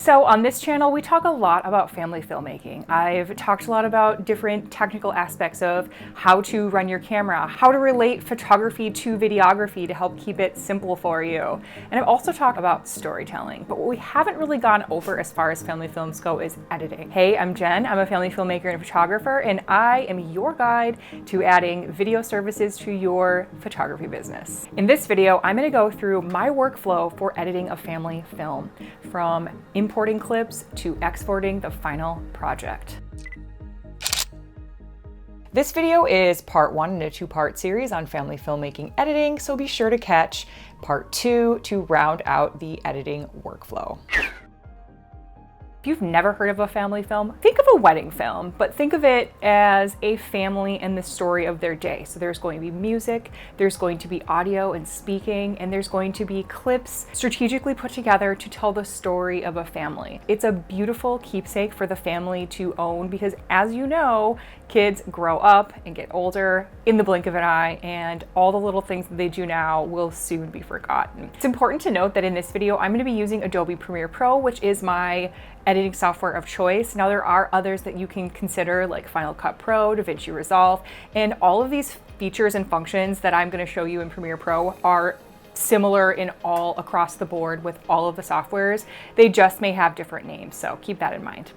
So on this channel, we talk a lot about family filmmaking. I've talked a lot about different technical aspects of how to run your camera, how to relate photography to videography to help keep it simple for you. And I've also talked about storytelling, but what we haven't really gone over as far as family films go is editing. Hey, I'm Jen, I'm a family filmmaker and a photographer, and I am your guide to adding video services to your photography business. In this video, I'm gonna go through my workflow for editing a family film, from importing clips to exporting the final project. This video is part one in a two-part series on family filmmaking editing, so be sure to catch part two to round out the editing workflow. If you've never heard of a family film, think of a wedding film, but think of it as a family and the story of their day. So there's going to be music, there's going to be audio and speaking, and there's going to be clips strategically put together to tell the story of a family. It's a beautiful keepsake for the family to own because, as you know, kids grow up and get older in the blink of an eye, and all the little things that they do now will soon be forgotten. It's important to note that in this video, I'm going to be using Adobe Premiere Pro, which is my editing software of choice. Now there are others that you can consider, like Final Cut Pro, DaVinci Resolve, and all of these features and functions that I'm going to show you in Premiere Pro are similar in all across the board with all of the softwares. They just may have different names, so keep that in mind.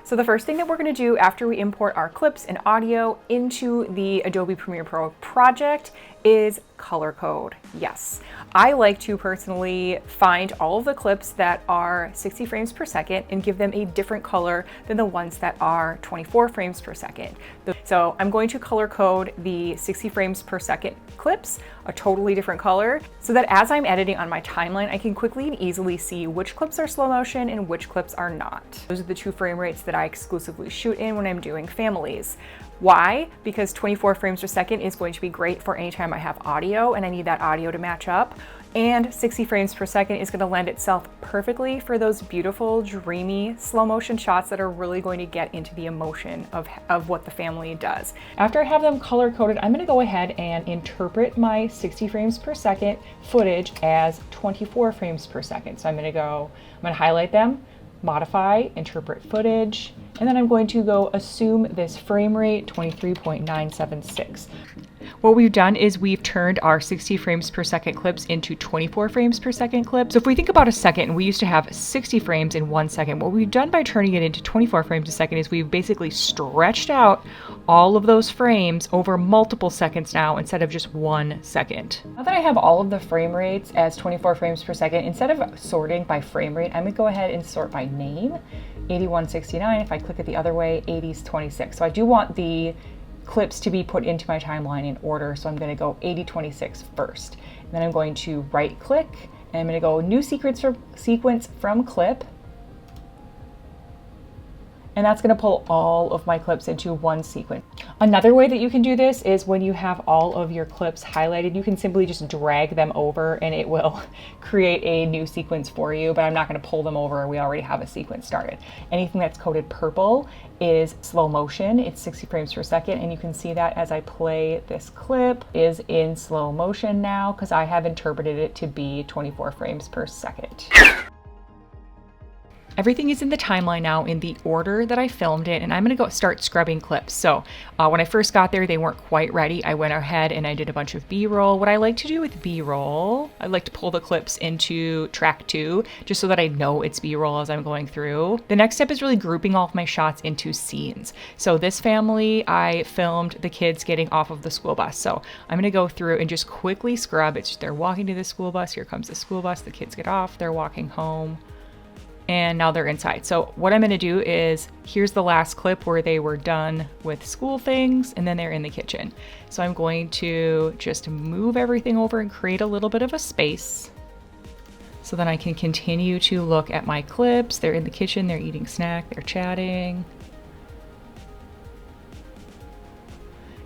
So the first thing that we're going to do after we import our clips and audio into the Adobe Premiere Pro project is color code. Yes, I like to personally find all of the clips that are 60 frames per second and give them a different color than the ones that are 24 frames per second. So I'm going to color code the 60 frames per second clips a totally different color so that as I'm editing on my timeline, I can quickly and easily see which clips are slow motion and which clips are not. Those are the two frame rates that I exclusively shoot in when I'm doing families. Why? Because 24 frames per second is going to be great for anytime I have audio and I need that audio to match up. And 60 frames per second is going to lend itself perfectly for those beautiful, dreamy, slow motion shots that are really going to get into the emotion of what the family does. After I have them color coded, I'm going to go ahead and interpret my 60 frames per second footage as 24 frames per second. So I'm going to highlight them, modify, interpret footage, and then I'm going to go assume this frame rate 23.976. What we've done is we've turned our 60 frames per second clips into 24 frames per second clips. So if we think about a second, we used to have 60 frames in 1 second. What we've done by turning it into 24 frames a second is we've basically stretched out all of those frames over multiple seconds now instead of just 1 second. Now that I have all of the frame rates as 24 frames per second, instead of sorting by frame rate, I'm gonna go ahead and sort by name. 8169, if I click it the other way, 8026. So I do want the clips to be put into my timeline in order, so I'm going to go 8026 first. And then I'm going to right click and I'm going to go new sequence from clip. And that's going to pull all of my clips into one sequence. Another way that you can do this is when you have all of your clips highlighted, you can simply just drag them over and it will create a new sequence for you, but I'm not going to pull them over. We already have a sequence started. Anything that's coded purple is slow motion. It's 60 frames per second, and you can see that as I play this clip is in slow motion now because I have interpreted it to be 24 frames per second. Everything is in the timeline now in the order that I filmed it, and I'm gonna go start scrubbing clips. So when I first got there, they weren't quite ready. I went ahead and I did a bunch of B-roll. What I like to do with B-roll, I like to pull the clips into track 2, just so that I know it's B-roll as I'm going through. The next step is really grouping all of my shots into scenes. So this family, I filmed the kids getting off of the school bus. So I'm gonna go through and just quickly scrub. They're walking to the school bus, here comes the school bus, the kids get off, they're walking home. And now they're inside. So what I'm gonna do is, here's the last clip where they were done with school things and then they're in the kitchen. So I'm going to just move everything over and create a little bit of a space so then I can continue to look at my clips. They're in the kitchen, they're eating snack, they're chatting.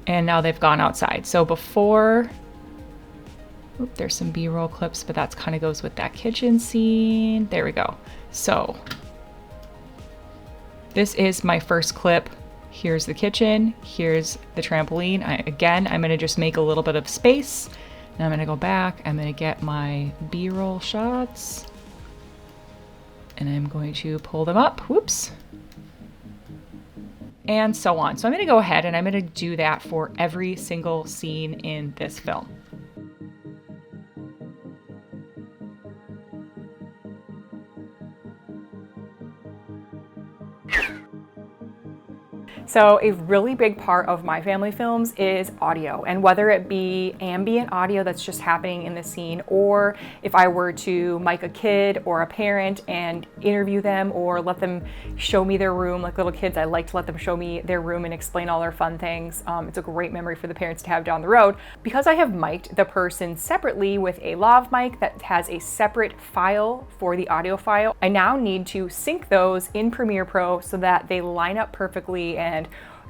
And now they've gone outside. So before, there's some B-roll clips, but that's kind of goes with that kitchen scene. There we go. So this is my first clip. Here's the kitchen, here's the trampoline. I'm gonna just make a little bit of space. Now I'm gonna go back, I'm gonna get my B-roll shots. And I'm going to pull them up, whoops, and so on. So I'm going to go ahead and I'm going to do that for every single scene in this film. So a really big part of my family films is audio, and whether it be ambient audio that's just happening in the scene, or if I were to mic a kid or a parent and interview them or let them show me their room, like little kids, I like to let them show me their room and explain all their fun things. It's a great memory for the parents to have down the road. Because I have mic'd the person separately with a lav mic that has a separate file for the audio file, I now need to sync those in Premiere Pro so that they line up perfectly and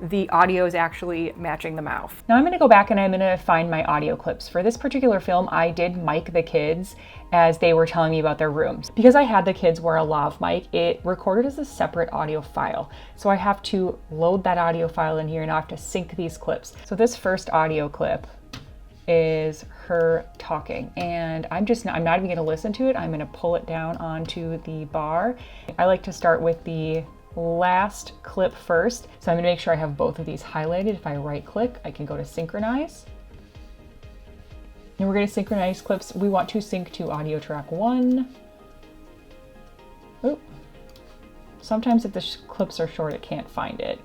the audio is actually matching the mouth. Now I'm going to go back and I'm going to find my audio clips. For this particular film, I did mic the kids as they were telling me about their rooms. Because I had the kids wear a lav mic, it recorded as a separate audio file. So I have to load that audio file in here and I have to sync these clips. So this first audio clip is her talking, and I'm not even going to listen to it. I'm going to pull it down onto the bar. I like to start with the last clip first. So I'm going to make sure I have both of these highlighted. If I right click, I can go to synchronize. And we're going to synchronize clips. We want to sync to audio track 1. Oop. Sometimes if the clips are short, it can't find it.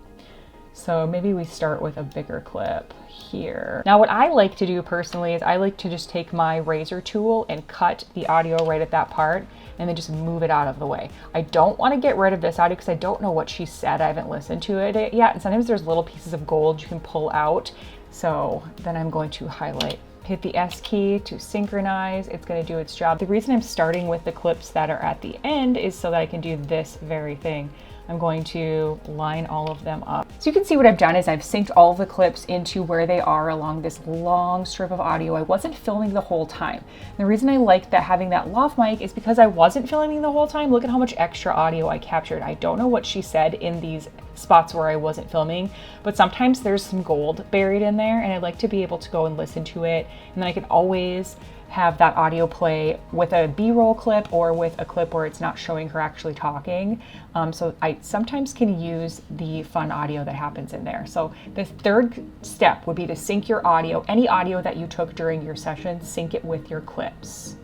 So maybe we start with a bigger clip here. Now what I like to do personally is I like to just take my razor tool and cut the audio right at that part and then just move it out of the way. I don't want to get rid of this audio because I don't know what she said. I haven't listened to it yet. And sometimes there's little pieces of gold you can pull out. So then I'm going to highlight, hit the S key to synchronize. It's going to do its job. The reason I'm starting with the clips that are at the end is so that I can do this very thing. I'm going to line all of them up. So you can see what I've done is I've synced all of the clips into where they are along this long strip of audio. I wasn't filming the whole time. The reason I liked that having that lav mic is because I wasn't filming the whole time. Look at how much extra audio I captured. I don't know what she said in these spots where I wasn't filming, but sometimes there's some gold buried in there and I'd like to be able to go and listen to it. And then I can always have that audio play with a B-roll clip or with a clip where it's not showing her actually talking. So I sometimes can use the fun audio that happens in there. So the third step would be to sync your audio. Any audio that you took during your session, sync it with your clips.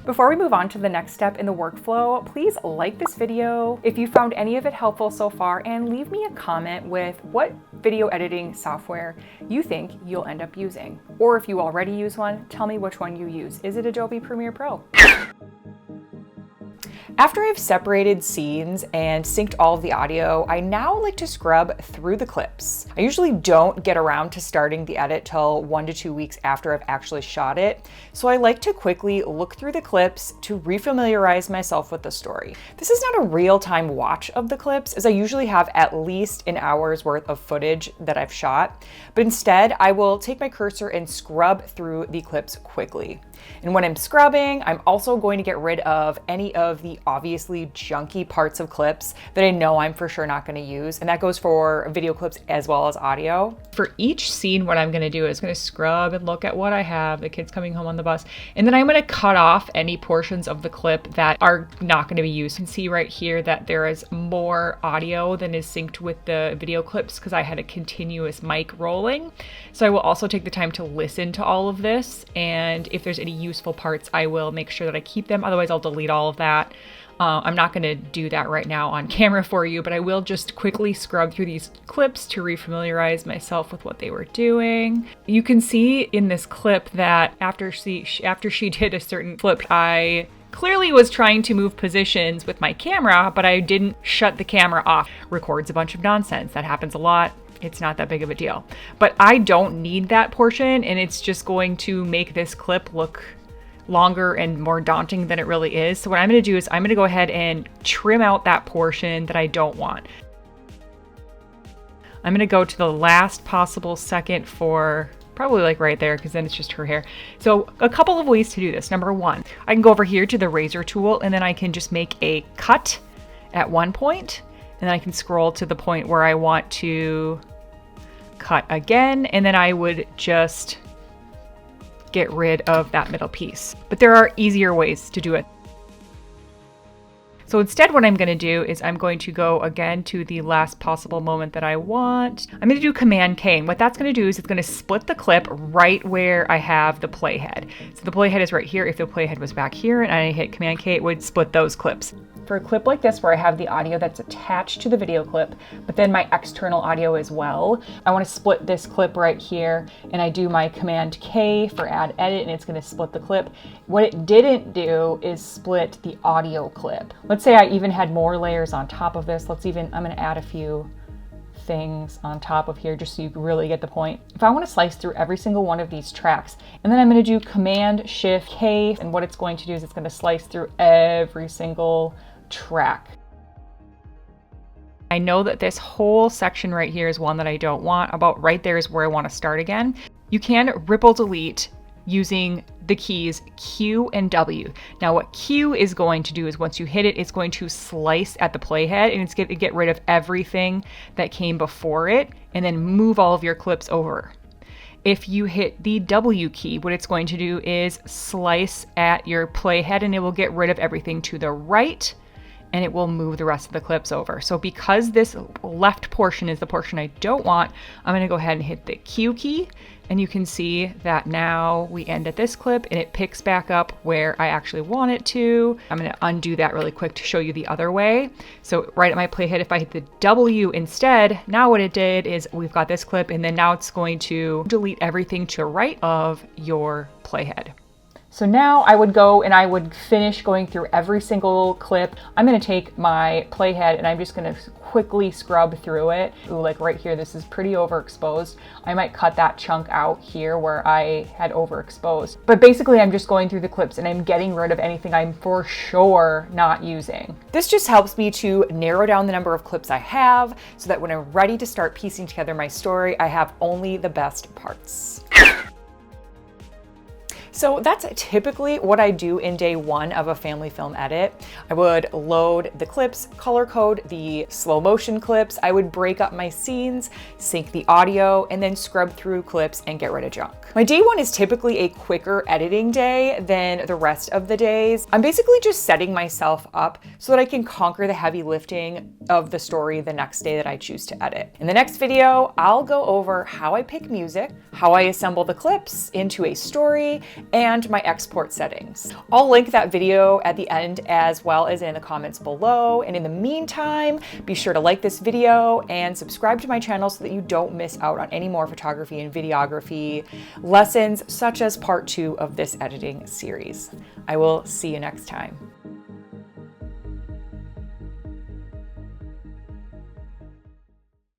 Before we move on to the next step in the workflow, please like this video if you found any of it helpful so far, and leave me a comment with what video editing software you think you'll end up using. Or if you already use one, tell me which one you use. Is it Adobe Premiere Pro? After I've separated scenes and synced all of the audio, I now like to scrub through the clips. I usually don't get around to starting the edit till 1 to 2 weeks after I've actually shot it, so I like to quickly look through the clips to refamiliarize myself with the story. This is not a real-time watch of the clips, as I usually have at least an hour's worth of footage that I've shot, but instead I will take my cursor and scrub through the clips quickly. And when I'm scrubbing, I'm also going to get rid of any of the obviously junky parts of clips that I know I'm for sure not going to use. And that goes for video clips as well as audio. For each scene, what I'm going to do is going to scrub and look at what I have, the kids coming home on the bus, and then I'm going to cut off any portions of the clip that are not going to be used. You can see right here that there is more audio than is synced with the video clips because I had a continuous mic rolling. So I will also take the time to listen to all of this, and if there's any useful parts, I will make sure that I keep them. Otherwise, I'll delete all of that. I'm not going to do that right now on camera for you, but I will just quickly scrub through these clips to refamiliarize myself with what they were doing. You can see in this clip that after she did a certain flip, I clearly was trying to move positions with my camera, but I didn't shut the camera off. Records a bunch of nonsense. That happens a lot. It's not that big of a deal. But I don't need that portion, and it's just going to make this clip look longer and more daunting than it really is. So what I'm going to do is I'm going to go ahead and trim out that portion that I don't want. I'm going to go to the last possible second for probably like right there, because then it's just her hair. So a couple of ways to do this. Number one, I can go over here to the razor tool and then I can just make a cut at one point, and then I can scroll to the point where I want to cut again, and then I would just get rid of that middle piece. But there are easier ways to do it. So instead what I'm going to do is I'm going to go again to the last possible moment that I want. I'm going to do Command K, and what that's going to do is it's going to split the clip right where I have the playhead. So the playhead is right here. If the playhead was back here and I hit Command K, it would split those clips. For a clip like this where I have the audio that's attached to the video clip, but then my external audio as well, I want to split this clip right here, and I do my Command K for Add Edit, and it's going to split the clip. What it didn't do is split the audio clip. Let's say I even had more layers on top of this. I'm going to add a few things on top of here just so you really get the point. If I want to slice through every single one of these tracks, and then I'm going to do Command Shift K, and what it's going to do is it's going to slice through every single track. I know that this whole section right here is one that I don't want. About right there is where I want to start again. You can ripple delete using the keys Q and W. Now what Q is going to do is once you hit it, it's going to slice at the playhead, and it's going to get rid of everything that came before it and then move all of your clips over. If you hit the W key, what it's going to do is slice at your playhead, and it will get rid of everything to the right, and it will move the rest of the clips over. So because this left portion is the portion I don't want, I'm going to go ahead and hit the Q key, and you can see that now we end at this clip and it picks back up where I actually want it to. I'm going to undo that really quick to show you the other way. So right at my playhead, if I hit the W instead, now what it did is we've got this clip, and then now it's going to delete everything to right of your playhead. So now I would go and I would finish going through every single clip. I'm going to take my playhead and I'm just going to quickly scrub through it. Ooh, like right here, this is pretty overexposed. I might cut that chunk out here where I had overexposed. But basically I'm just going through the clips and I'm getting rid of anything I'm for sure not using. This just helps me to narrow down the number of clips I have so that when I'm ready to start piecing together my story, I have only the best parts. So that's typically what I do in day one of a family film edit. I would load the clips, color code the slow motion clips. I would break up my scenes, sync the audio, and then scrub through clips and get rid of junk. My day one is typically a quicker editing day than the rest of the days. I'm basically just setting myself up so that I can conquer the heavy lifting of the story the next day that I choose to edit. In the next video, I'll go over how I pick music, how I assemble the clips into a story, and my export settings. I'll link that video at the end as well as in the comments below. And in the meantime, be sure to like this video and subscribe to my channel so that you don't miss out on any more photography and videography lessons such as part 2 of this editing series. I will see you next time.